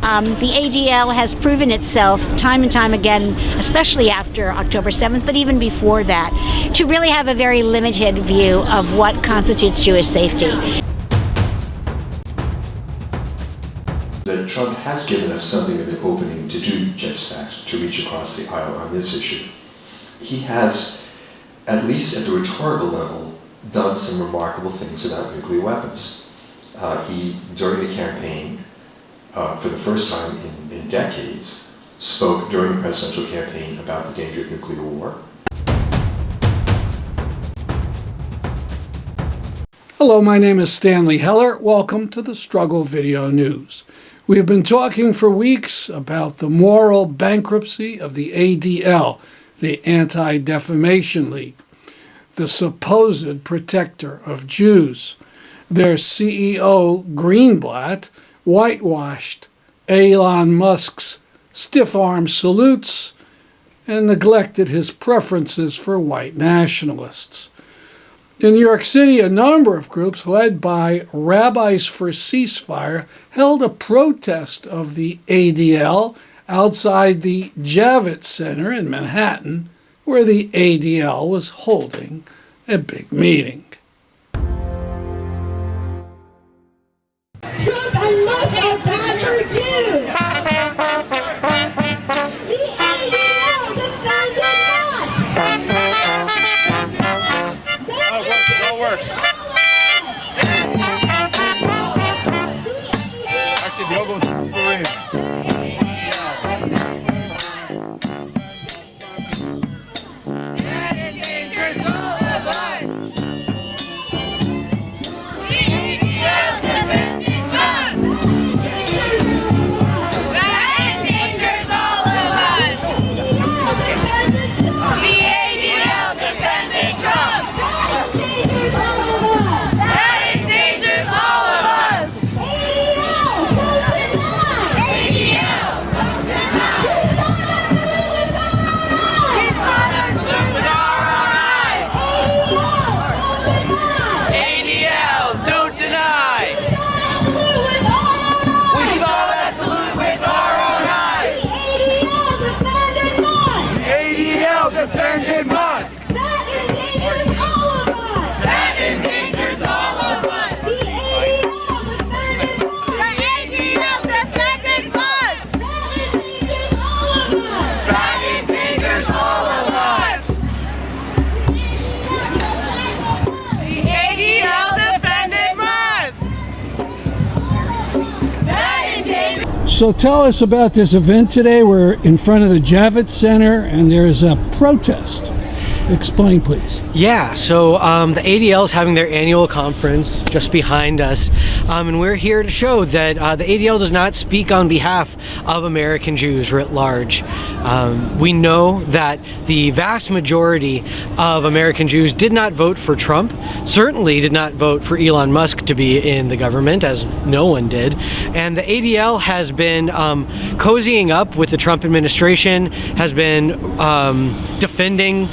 The ADL has proven itself time and time again, especially after October 7th, but even before that, to really have a very limited view of what constitutes Jewish safety. That Trump has given us something of an opening to do just that, to reach across the aisle on this issue. He has, at least at the rhetorical level, done some remarkable things about nuclear weapons. He, during the campaign, for the first time in decades, spoke during the presidential campaign about the danger of nuclear war. Hello, my name is Stanley Heller. Welcome to the Struggle Video News. We have been talking for weeks about the moral bankruptcy of the ADL, the Anti-Defamation League, the supposed protector of Jews. Their CEO, Greenblatt, whitewashed Elon Musk's stiff-arm salutes and neglected his preferences for white nationalists. In New York City, a number of groups led by Rabbis for Ceasefire held a protest of the ADL outside the Javits Center in Manhattan, where the ADL was holding a big meeting. Trump and Musk are bad for Jews. The ADL defended Musk. It works. Actually, the other one's Marine. Defended Musk! That endangers all of us! That endangers all of us! The ADL defended Musk! The ADL defended Musk! That endangers all of us! The ADL defended Musk! That endangers... So tell us about this event today. We're in front of the Javits Center and there's a protest. Explain, please. Yeah, so the ADL is having their annual conference just behind us, and we're here to show that the ADL does not speak on behalf of American Jews writ large. We know that the vast majority of American Jews did not vote for Trump, certainly did not vote for Elon Musk to be in the government, as no one did, and the ADL has been cozying up with the Trump administration, has been defending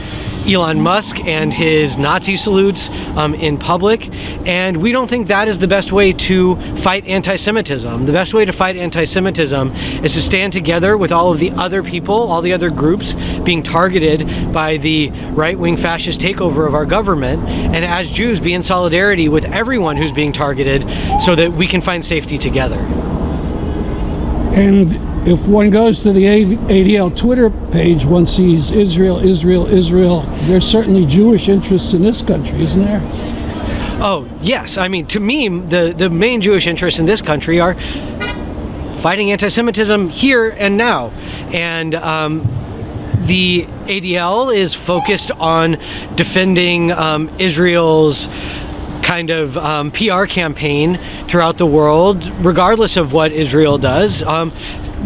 Elon Musk and his Nazi salutes in public, and we don't think that is the best way to fight anti-Semitism. The best way to fight anti-Semitism is to stand together with all of the other people, all the other groups being targeted by the right-wing fascist takeover of our government, and as Jews be in solidarity with everyone who's being targeted so that we can find safety together. And if one goes to the ADL Twitter page, one sees Israel, Israel, Israel. There's certainly Jewish interests in this country, isn't there? Oh, yes. I mean, to me, the main Jewish interests in this country are fighting anti-Semitism here and now. And the ADL is focused on defending Israel's kind of PR campaign throughout the world, regardless of what Israel does.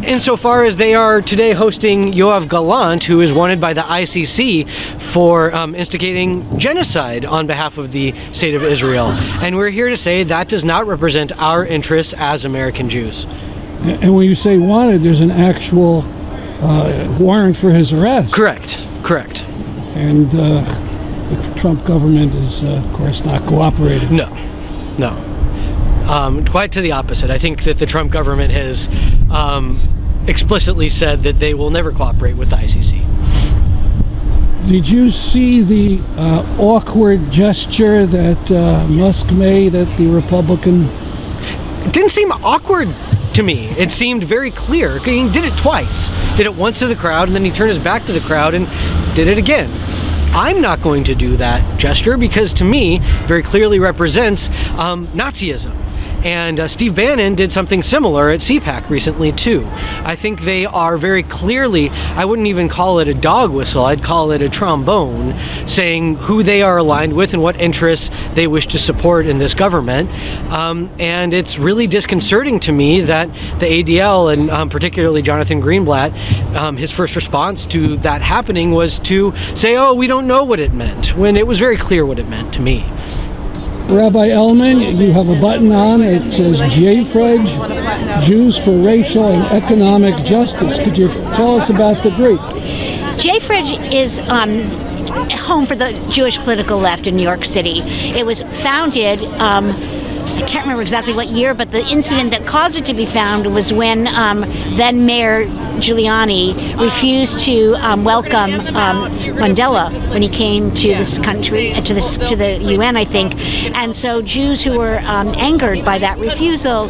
Insofar as they are today hosting Yoav Gallant, who is wanted by the ICC for instigating genocide on behalf of the state of Israel. And we're here to say that does not represent our interests as American Jews. And when you say wanted, there's an actual warrant for his arrest. Correct. And the Trump government is, of course, not cooperating. No. Quite to the opposite. I think that the Trump government has explicitly said that they will never cooperate with the ICC. Did you see the awkward gesture that Musk made at the Republican? It didn't seem awkward to me. It seemed very clear. He did it twice. Did it once to the crowd, and then he turned his back to the crowd and did it again. I'm not going to do that gesture because to me, very clearly represents Nazism. And Steve Bannon did something similar at CPAC recently too. I think they are very clearly, I wouldn't even call it a dog whistle, I'd call it a trombone, saying who they are aligned with and what interests they wish to support in this government. And it's really disconcerting to me that the ADL and particularly Jonathan Greenblatt, his first response to that happening was to say, oh, we don't know what it meant, when it was very clear what it meant to me. Rabbi Ellman, you have a button on. It says JFREJ, Jews for Racial and Economic Justice. Could you tell us about the group? JFREJ is home for the Jewish political left in New York City. It was founded, I can't remember exactly what year, but the incident that caused it to be founded was when then Mayor Giuliani refused to welcome Mandela when he came to this country, to the UN, I think. And so Jews who were angered by that refusal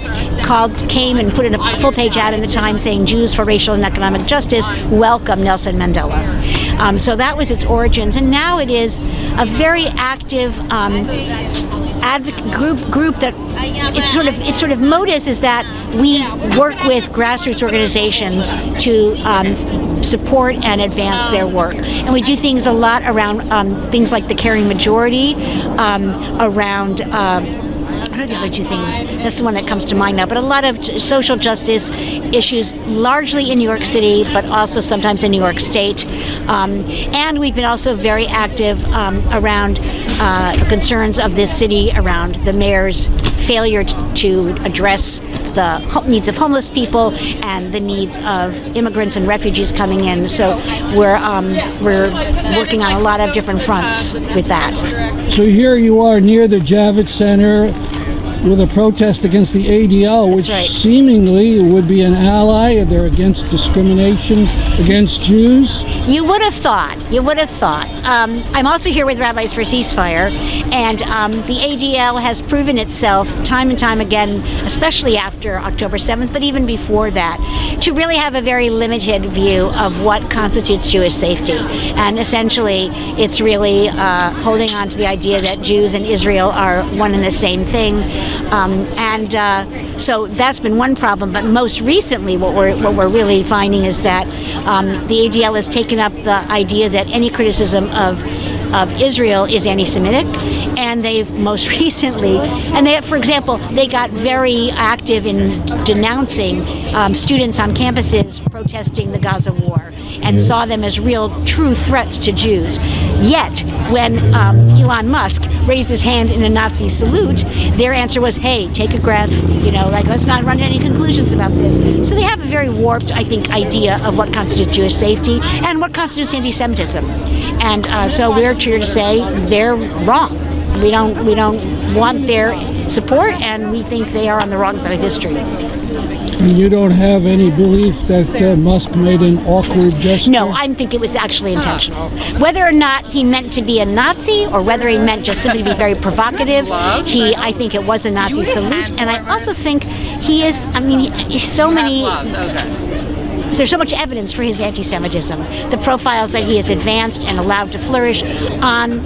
came and put in a full-page ad in the Times saying Jews for Racial and Economic Justice welcome Nelson Mandela. So that was its origins, and now it is a very active advocate group that its sort of modus is that we work with grassroots organizations to support and advance their work, and we do things a lot around things like the caring majority, around what are the other two things? That's the one that comes to mind now. But a lot of social justice issues, largely in New York City, but also sometimes in New York State. And we've been also very active around the concerns of this city, around the mayor's failure to address the needs of homeless people and the needs of immigrants and refugees coming in. So we're working on a lot of different fronts with that. So here you are near the Javits Center with a protest against the ADL, which seemingly would be an ally. They're against discrimination against Jews. You would have thought. I'm also here with Rabbis for Ceasefire, and the ADL has proven itself time and time again, especially after October 7th, but even before that, to really have a very limited view of what constitutes Jewish safety. And essentially, it's really holding on to the idea that Jews and Israel are one and the same thing. So that's been one problem. But most recently, what we're really finding is that the ADL has taken up the idea that any criticism of Israel is anti-Semitic, and they've most recently, for example, they got very active in denouncing students on campuses protesting the Gaza war, and saw them as real, true threats to Jews. Yet, when Elon Musk raised his hand in a Nazi salute, their answer was, hey, take a breath, let's not run to any conclusions about this. So they have a very warped, I think, idea of what constitutes Jewish safety and what constitutes anti-Semitism. And so we're here to say they're wrong. We don't want their support, and we think they are on the wrong side of history. And you don't have any belief that Musk made an awkward gesture? No, I think it was actually intentional. Whether or not he meant to be a Nazi or whether he meant just simply to be very provocative, I think it was a Nazi salute. And I also think he's there's so much evidence for his anti-Semitism. The profiles that he has advanced and allowed to flourish on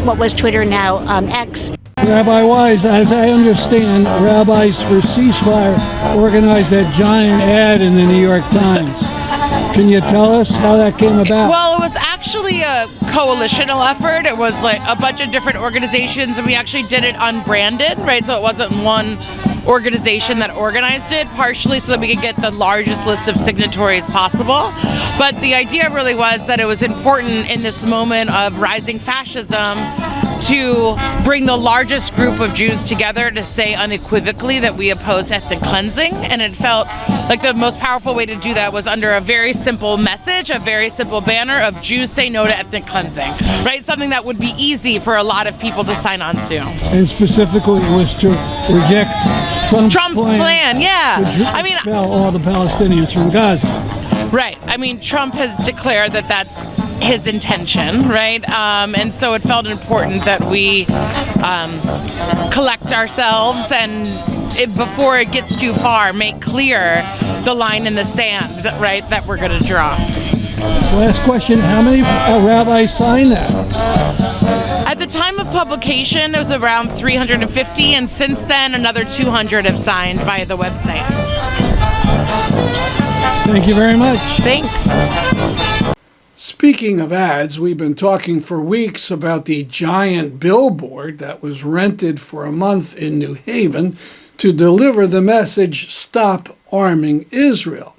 what was Twitter, now X. Rabbi Wise, as I understand, Rabbis for Ceasefire organized that giant ad in the New York Times. Can you tell us how that came about? Well, it was actually a coalitional effort. It was like a bunch of different organizations, and we actually did it unbranded, right? So it wasn't one organization that organized it, partially so that we could get the largest list of signatories possible, But the idea really was that it was important in this moment of rising fascism to bring the largest group of Jews together to say unequivocally that we oppose ethnic cleansing. And it felt like the most powerful way to do that was under a very simple message, a very simple banner of Jews say no to ethnic cleansing, right? Something that would be easy for a lot of people to sign on to. And specifically it was to reject Trump's plan, yeah. I mean, expel all the Palestinians from Gaza. Right. I mean, Trump has declared that that's his intention, right? And so it felt important that we collect ourselves and before it gets too far, make clear the line in the sand, right, that we're going to draw. Last question, how many rabbis signed that? At the time of publication, it was around 350, and since then, another 200 have signed via the website. Thank you very much. Thanks. Speaking of ads, we've been talking for weeks about the giant billboard that was rented for a month in New Haven to deliver the message, "Stop Arming Israel."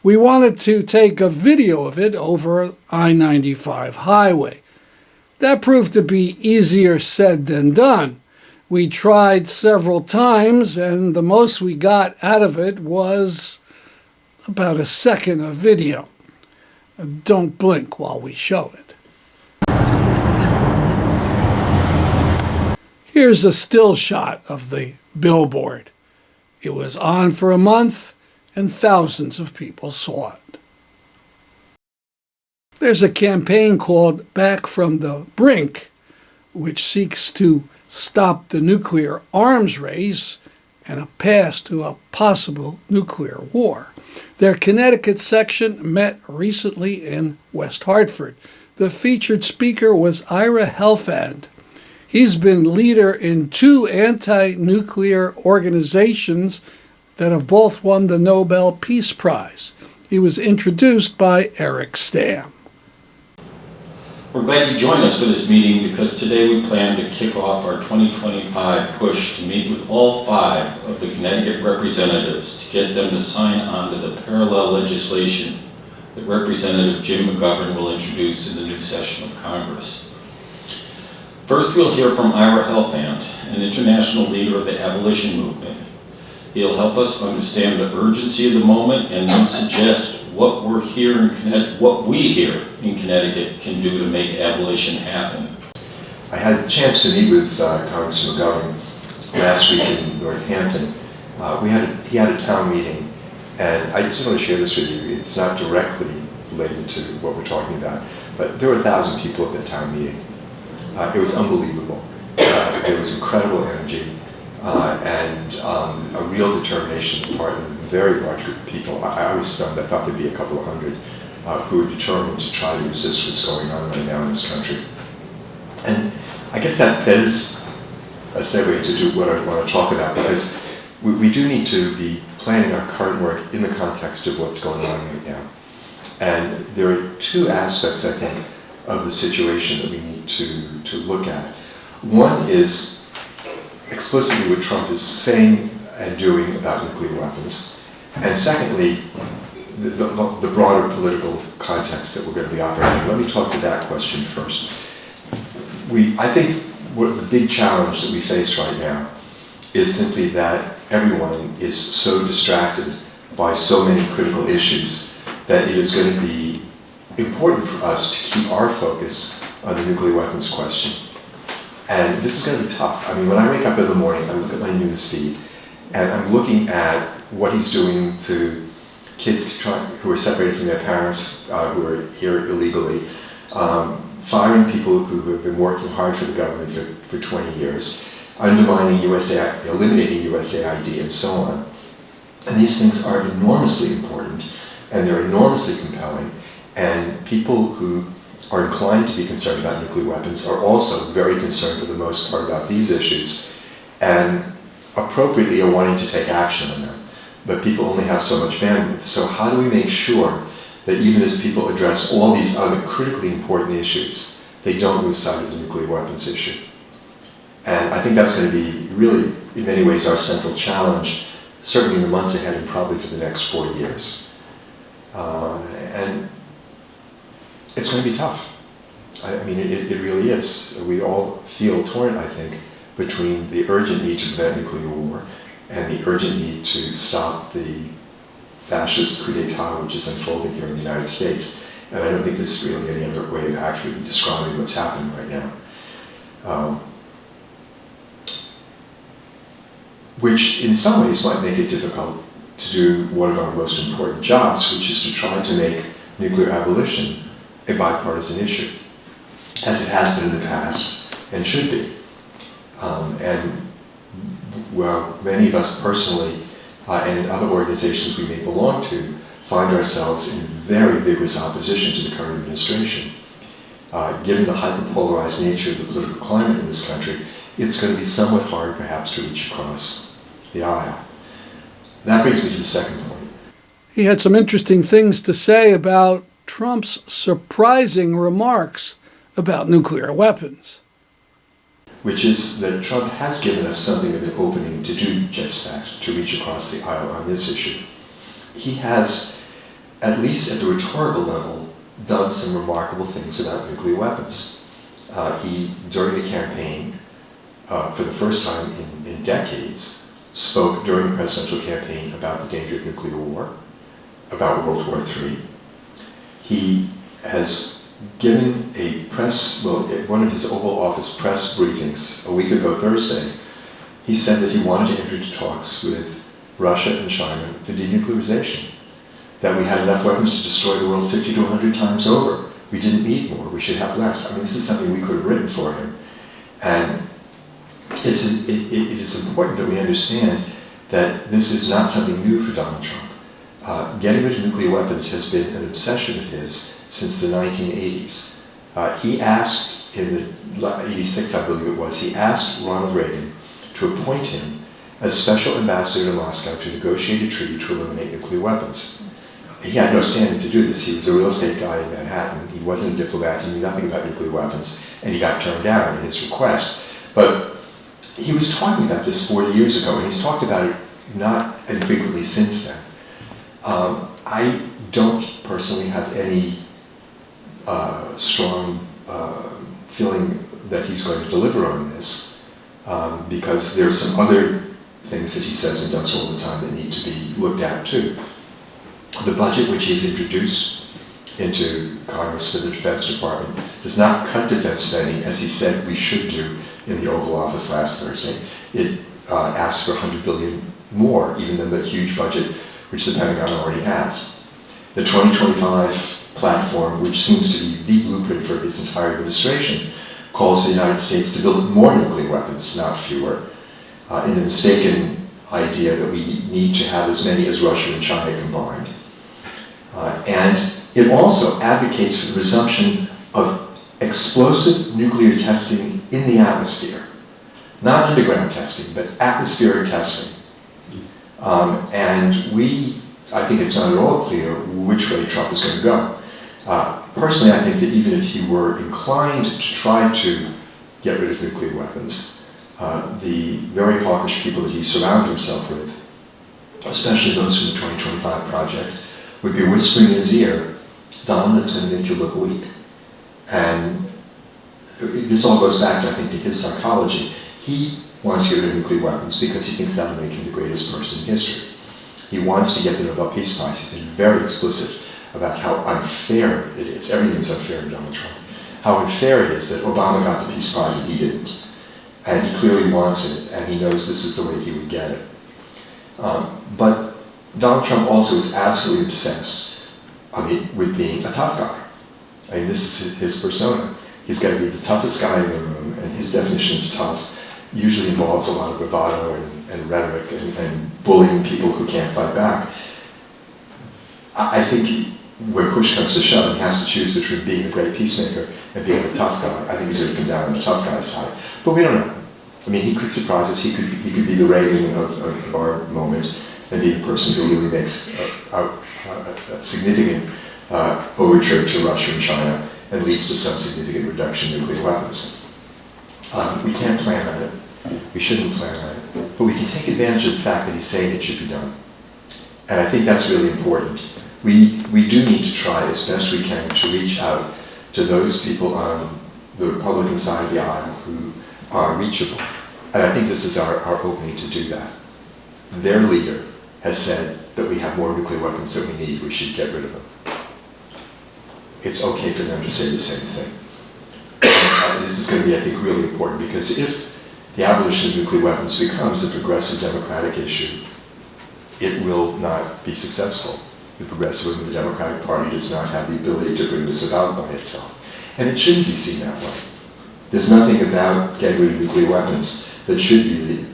We wanted to take a video of it over I-95 highway. That proved to be easier said than done. We tried several times, and the most we got out of it was about a second of video. Don't blink while we show it. Here's a still shot of the billboard. It was on for a month, and thousands of people saw it. There's a campaign called Back from the Brink, which seeks to stop the nuclear arms race and a path to a possible nuclear war. Their Connecticut section met recently in West Hartford. The featured speaker was Ira Helfand. He's been leader in 2 anti-nuclear organizations that have both won the Nobel Peace Prize. He was introduced by Eric Stamm. We're glad you joined us for this meeting because today we plan to kick off our 2025 push to meet with all 5 of the Connecticut representatives to get them to sign on to the parallel legislation that Representative Jim McGovern will introduce in the new session of Congress. First, we'll hear from Ira Helfand, an international leader of the abolition movement. He'll help us understand the urgency of the moment and then suggest what we here in Connecticut can do to make abolition happen. I had a chance to meet with Congressman McGovern last week in Northampton. He had a town meeting, and I just want to share this with you. It's not directly related to what we're talking about, but there were 1,000 people at the town meeting. It was unbelievable. There was incredible energy and a real determination on the part of a very large group of people. I was stunned. I thought there'd be a couple of hundred who were determined to try to resist what's going on right now in this country. And I guess that is a segue to what I want to talk about, because we do need to be planning our current work in the context of what's going on right now. And there are 2 aspects, I think, of the situation that we need to look at. One is explicitly what Trump is saying and doing about nuclear weapons. And secondly, the broader political context that we're going to be operating in. Let me talk to that question first. I think the big challenge that we face right now is simply that everyone is so distracted by so many critical issues that it is going to be important for us to keep our focus on the nuclear weapons question. And this is going to be tough. I mean, when I wake up in the morning, I look at my news feed, and I'm looking at what he's doing to kids who are separated from their parents, who are here illegally, firing people who have been working hard for the government for 20 years, undermining eliminating USAID, and so on. And these things are enormously important, and they're enormously compelling, and people who are inclined to be concerned about nuclear weapons are also very concerned for the most part about these issues, and appropriately are wanting to take action on them. But people only have so much bandwidth. So how do we make sure that even as people address all these other critically important issues, they don't lose sight of the nuclear weapons issue? And I think that's going to be really, in many ways, our central challenge, certainly in the months ahead and probably for the next 4 years. And it's going to be tough. I mean, it really is. We all feel torn, I think, between the urgent need to prevent nuclear war and the urgent need to stop the fascist coup d'etat which is unfolding here in the United States. And I don't think there's really any other way of accurately describing what's happening right now. Which in some ways might make it difficult to do one of our most important jobs, which is to try to make nuclear abolition a bipartisan issue, as it has been in the past and should be. And well, many of us personally and in other organizations we may belong to find ourselves in very vigorous opposition to the current administration. Given the hyperpolarized nature of the political climate in this country, it's going to be somewhat hard perhaps to reach across the aisle. That brings me to the second point. He had some interesting things to say about Trump's surprising remarks about nuclear weapons. Which is that Trump has given us something of an opening to do just that, to reach across the aisle on this issue. He has, at least at the rhetorical level, done some remarkable things about nuclear weapons. He, during the campaign, for the first time in decades, spoke during the presidential campaign about the danger of nuclear war, about World War III. He has given a press, well, at one of his Oval Office press briefings a week ago Thursday, he said that he wanted to enter into talks with Russia and China for denuclearization, that we had enough weapons to destroy the world 50 to 100 times over. We didn't need more, we should have less. I mean, this is something we could have written for him. And it is important that we understand that this is not something new for Donald Trump. Getting rid of nuclear weapons has been an obsession of his since the 1980s. He asked, in the 86 I believe it was, he asked Ronald Reagan to appoint him as special ambassador to Moscow to negotiate a treaty to eliminate nuclear weapons. He had no standing to do this. He was a real estate guy in Manhattan. He wasn't a diplomat. He knew nothing about nuclear weapons, and he got turned down in his request. But he was talking about this 40 years ago, and he's talked about it not infrequently since then. I don't personally have any strong feeling that he's going to deliver on this, because there are some other things that he says and does all the time that need to be looked at too. The budget which he has introduced into Congress for the Defense Department does not cut defense spending as he said we should do in the Oval Office last Thursday. It asks for $100 billion more even than the huge budget which the Pentagon already has. The 2025 platform, which seems to be the blueprint for his entire administration, calls for the United States to build more nuclear weapons, not fewer, in the mistaken idea that we need to have as many as Russia and China combined. And it also advocates for the resumption of explosive nuclear testing in the atmosphere. Not underground testing, but atmospheric testing. And I think it's not at all clear which way Trump is going to go. Personally, I think that even if he were inclined to try to get rid of nuclear weapons, the very hawkish people that he surrounded himself with, especially those from the 2025 Project, would be whispering in his ear, Don, that's going to make you look weak. And this all goes back, I think, to his psychology. He wants to get rid of nuclear weapons because he thinks that'll make him the greatest person in history. He wants to get the Nobel Peace Prize. He's been very explicit about how unfair it is. Everything is unfair to Donald Trump. How unfair it is that Obama got the Peace Prize and he didn't. And he clearly wants it, and he knows this is the way he would get it. But Donald Trump also is absolutely obsessed with being a tough guy. I mean, this is his persona. He's got to be the toughest guy in the room, and his definition of tough usually involves a lot of bravado and rhetoric and bullying people who can't fight back. I think when push comes to shove, he has to choose between being a great peacemaker and being a tough guy. I think he's going to come down on the tough guy's side. But we don't know. I mean, he could surprise us. He could be the Reagan of our moment and be the person who really makes a significant overture to Russia and China and leads to some significant reduction in nuclear weapons. We can't plan on it. We shouldn't plan on it. But we can take advantage of the fact that he's saying it should be done. And I think that's really important. We do need to try as best we can to reach out to those people on the Republican side of the aisle who are reachable. And I think this is our opening to do that. Their leader has said that we have more nuclear weapons than we need, we should get rid of them. It's okay for them to say the same thing. This is going to be, I think, really important, because if the abolition of nuclear weapons becomes a progressive democratic issue, it will not be successful. The progressive wing of the Democratic Party does not have the ability to bring this about by itself. And it shouldn't be seen that way. There's nothing about getting rid of nuclear weapons that should be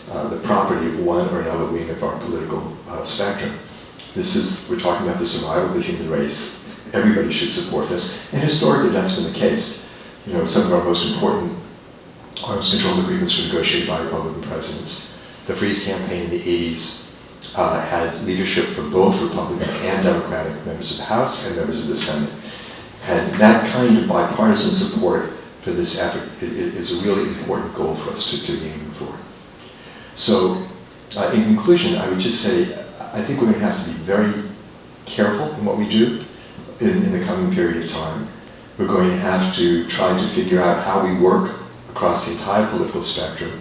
the property of one or another wing of our political spectrum. We're talking about the survival of the human race. Everybody should support this, and historically that's been the case. Some of our most important arms control agreements were negotiated by Republican presidents. The Freeze campaign in the 80s had leadership from both Republican and Democratic members of the House and members of the Senate. And that kind of bipartisan support for this effort is a really important goal for us to be aiming for. So, in conclusion, I would just say, I think we're going to have to be very careful in what we do in the coming period of time. We're going to have to try to figure out how we work across the entire political spectrum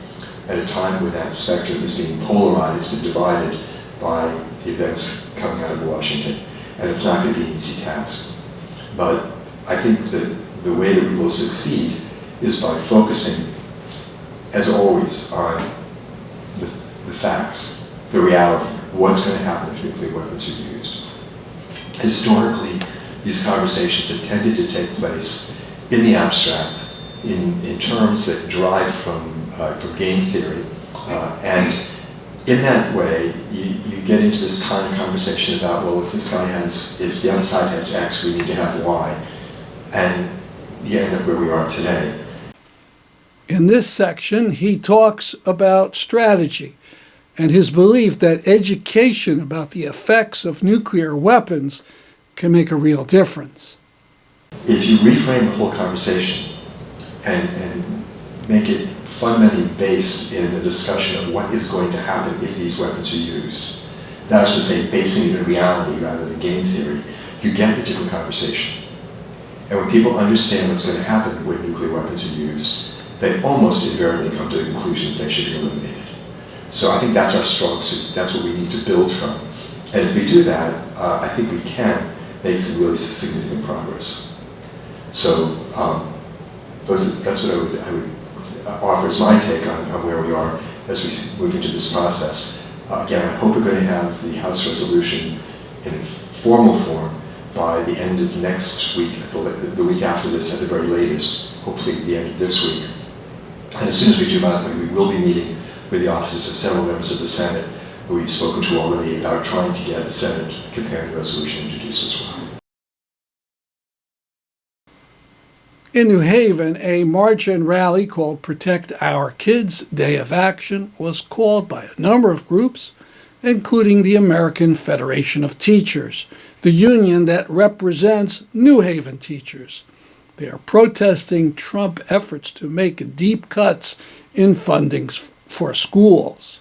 at a time when that spectrum is being polarized and divided by the events coming out of Washington. And it's not going to be an easy task. But I think that the way that we will succeed is by focusing, as always, on the facts, the reality, what's going to happen if nuclear weapons are used. Historically, these conversations have tended to take place in the abstract, in terms that derive from game theory, and in that way, you get into this kind of conversation about, well, if the other side has X, we need to have Y, and you end up where we are today. In this section, he talks about strategy and his belief that education about the effects of nuclear weapons can make a real difference. If you reframe the whole conversation and make it fundamentally based in a discussion of what is going to happen if these weapons are used, that is to say, basing it in reality rather than game theory, you get a different conversation. And when people understand what's going to happen when nuclear weapons are used, they almost invariably come to the conclusion that they should be eliminated. So I think that's our strong suit. That's what we need to build from. And if we do that, I think we can make some really significant progress. So that's what I would offer as my take on where we are as we move into this process. Again, I hope we're going to have the House resolution in formal form by the end of next week, the week after this at the very latest, hopefully the end of this week. And as soon as we do that, we will be meeting with the offices of several members of the Senate who we've spoken to already about trying to get a Senate companion resolution introduced as well. In New Haven, a march and rally called Protect Our Kids Day of Action was called by a number of groups, including the American Federation of Teachers, the union that represents New Haven teachers. They are protesting Trump efforts to make deep cuts in funding for schools.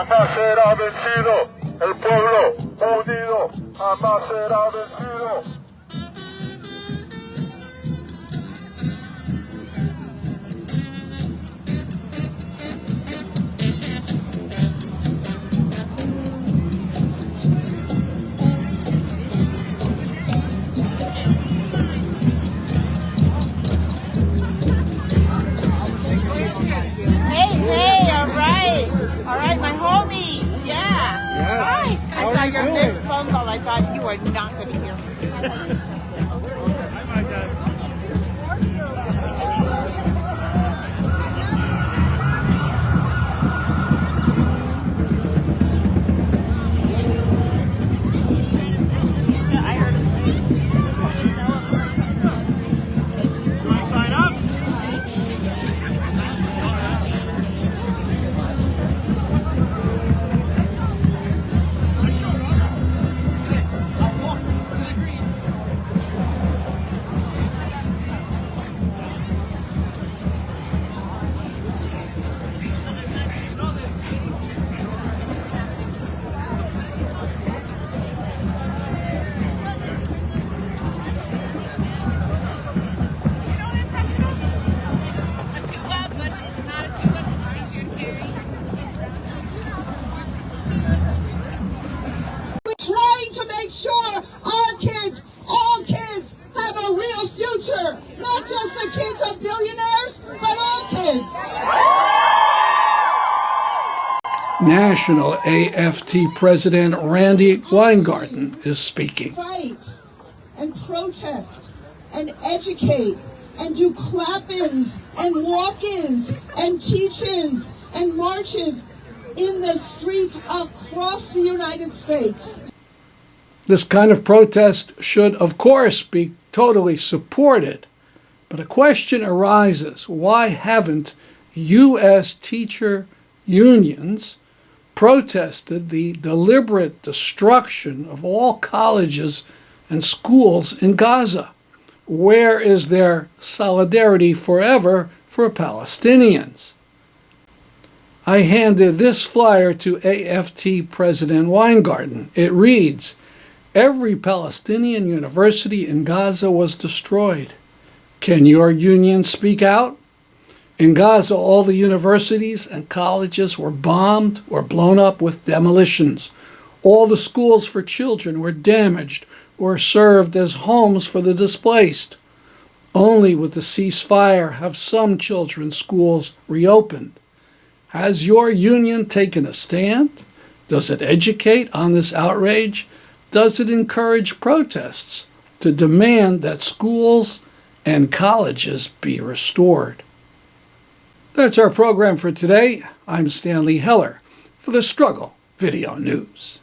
jamás será vencido. El pueblo unido jamás será vencido. I thought you were not going to hear me. future, not just the kids of billionaires, but all kids. National AFT President Randy Weingarten is speaking. Fight and protest and educate and do clap-ins and walk-ins and teach-ins and marches in the streets across the United States. This kind of protest should, of course, be totally supported. But a question arises: why haven't U.S. teacher unions protested the deliberate destruction of all colleges and schools in Gaza? Where is their solidarity forever for Palestinians? I handed this flyer to AFT President Weingarten. It reads, "Every Palestinian university in Gaza was destroyed. Can your union speak out? In Gaza, all the universities and colleges were bombed or blown up with demolitions. All the schools for children were damaged or served as homes for the displaced. Only with the ceasefire have some children's schools reopened. Has your union taken a stand? Does it educate on this outrage? Does it encourage protests to demand that schools and colleges be restored?" That's our program for today. I'm Stanley Heller for the Struggle Video News.